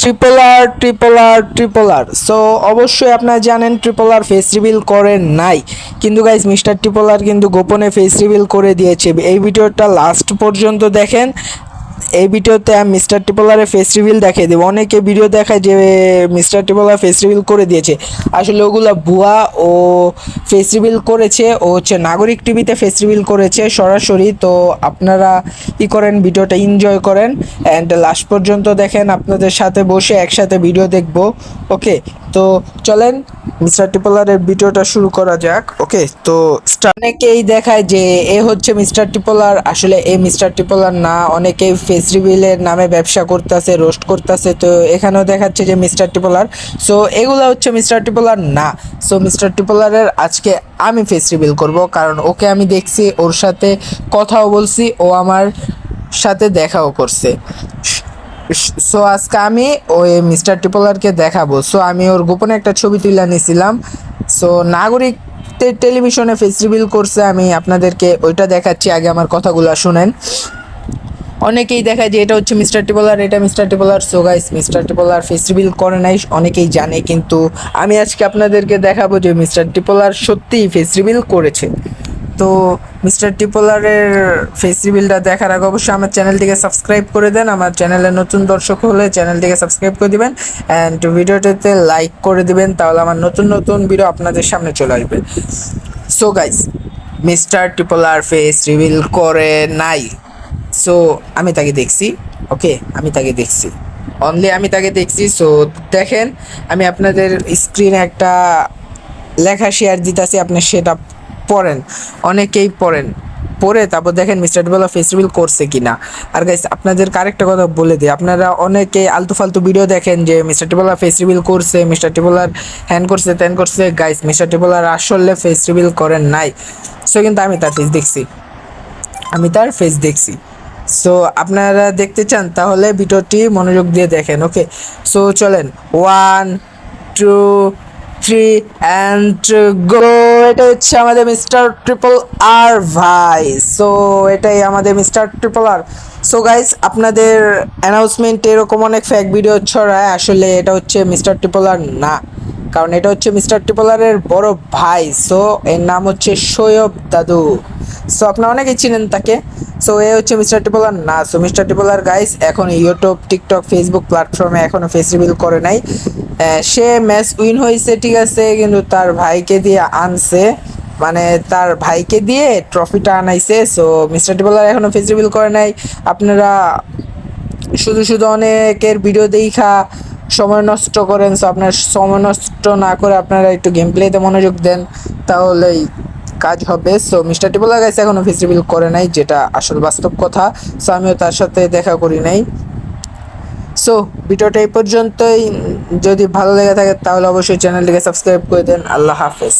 Triple আর। So অবশ্যই আপনারা জানেন ট্রিপল আর ফেস রিভিল করে নাই, কিন্তু গাইস মিস্টার ট্রিপল আর কিন্তু গোপনে ফেস রিভিল করে দিয়েছে। এই ভিডিওটা লাস্ট পর্যন্ত দেখেন। এই ভিডিওতে আমি মিস্টার ট্রিপলারের ফেস রিভিল দেখিয়ে দেবো। অনেকে ভিডিও দেখায় যে মিস্টার ট্রিপলার ফেস রিভিল করে দিয়েছে, আসলে ওগুলো ভুয়া। ও ফেস রিভিল করেছে, ও হচ্ছে নাগরিক টিভিতে ফেস রিভিল করেছে সরাসরি। তো আপনারা ই করেন, ভিডিওটা এনজয় করেন অ্যান্ড লাস্ট পর্যন্ত দেখেন, আপনাদের সাথে বসে একসাথে ভিডিও দেখবো। ওকে, তো চলেন মিস্টার ট্রিপলারের ভিডিওটা শুরু করা যাক। ওকে, তো অনেকেই দেখায় যে এ হচ্ছে মিস্টার ট্রিপলার, আসলে এ মিস্টার ট্রিপলার না। অনেকেই ফেস রিভিলের নামে ব্যবসা করতেছে, রোস্ট করতেছে। তো এখানেও দেখাচ্ছে যে মিস্টার ট্রিপলার। সো এগুলো হচ্ছে মিস্টার ট্রিপলার না। সো মিস্টার ট্রিপলারের আজকে আমি ফেস রিভিল করব, কারণ ওকে আমি দেখছি, ওর সাথে কথাও বলছি, ও আমার সাথে দেখাও করছে। সো আজকে আমি ওই মিস্টার ট্রিপলারকে দেখাবো। সো আমি ওর গোপনে একটা ছবি তুলে নিয়েছিলাম। সো নাগরিক টেলিভিশনে ফেস রিভিল করছে, আমি আপনাদেরকে ওইটা দেখাচ্ছি। আগে আমার কথাগুলো শুনেন। অনেকেই দেখায় যে এটা হচ্ছে মিস্টার ট্রিপলার, এটা mister Tripler. So guys, mister Tripler face reveal করে নাই, অনেকেই জানে, কিন্তু আমি আজকে আপনাদেরকে দেখাবো যে মিস্টার ট্রিপলার সত্যিই ফেস রিভিল করেছে। তো মিস্টার ট্রিপলারের ফেস রিভিলটা দেখার আগে অবশ্যই আমার চ্যানেলটিকে সাবস্ক্রাইব করে দেন। আমার চ্যানেলে নতুন দর্শক হলে চ্যানেলটিকে সাবস্ক্রাইব করে দিবেন অ্যান্ড ভিডিওটিতে লাইক করে দিবেন, তাহলে আমার নতুন নতুন ভিডিও আপনাদের সামনে চলে আসবে। So guys, mister Tripler face reveal করে নাই। সো আমি তাকে দেখছি। ওকে, আমি তাকে দেখছি, অনলি আমি তাকে দেখছি। সো দেখেন, আমি আপনাদের স্ক্রিনে একটা লেখা শেয়ার দিতেছি, আপনি সেটা পড়েন। অনেকেই পড়েন, পড়ে তারপর দেখেন মিস্টার ট্রিপলার ফেস রিভিল করছে কিনা। আর গাইস, আপনাদের আরেকটা কথা বলে দিই, আপনারা অনেকে আলতু ফালতু ভিডিও দেখেন যে মিস্টার ট্রিপলার ফেস রিভিল করছে, মিস্টার ট্রিপলার হ্যান করছে, ত্যান করছে। গাইস, মিস্টার ট্রিপলার আসলে ফেস রিভিল করেন নাই। সো কিন্তু আমি তার ফেস দেখছি, আমি তার ফেস দেখছি। সো আপনারা দেখতে চান তাহলে ভিডিওটি মনোযোগ দিয়ে দেখেন। ওকে, সো চলেন, 1 2 3 অ্যান্ড গো। এটা হচ্ছে আমাদের মিস্টার ট্রিপল আর ভাই। সো এটাই আমাদের মিস্টার ট্রিপল আর। সো গাইস, আপনাদের অ্যানাউন্সমেন্ট এরকম অনেক ফেক ভিডিও ছড়ায়, আসলে এটা হচ্ছে মিস্টার ট্রিপল আর না, কারণ এটা হচ্ছে মিস্টার ট্রিপলারের বড় ভাই। সো এর নাম হচ্ছে সৈয়ব দাদু। সো আপনারা অনেকেই চিনেন তাকে। সো এ হচ্ছে মিস্টার ট্রিপলার না। সো মিস্টার ট্রিপলার গাইস এখন ইউটিউব, টিকটক, ফেসবুক প্ল্যাটফর্মে এখনো ফেস রিভিল করে নাই। সে ম্যাচ উইন হয়েছে ঠিক আছে, কিন্তু তার ভাইকে দিয়ে আনছে, মানে তার ভাইকে দিয়ে ট্রফিটা আনাইছে। সো মিস্টার ট্রিপলার এখনো ফেস রিভিল করে নাই। আপনারা শুধু শুধু অনেকের ভিডিও দেখা সময় নষ্ট করেন। সো আপনার সময় নষ্ট না করে আপনারা একটু গেম প্লেতে মনোযোগ দেন, তাহলেই কাজ হবে। সো মিস্টার ট্রিপলার গাইস এখনো ফেস রিভিল করে নাই, যেটা আসল বাস্তব কথা। সো আমিও তার সাথে দেখা করি নাই। সো ভিডিওটা এই পর্যন্তই। যদি ভালো লেগে থাকে তাহলে অবশ্যই চ্যানেলটিকে সাবস্ক্রাইব করে দেন। আল্লাহ হাফেজ।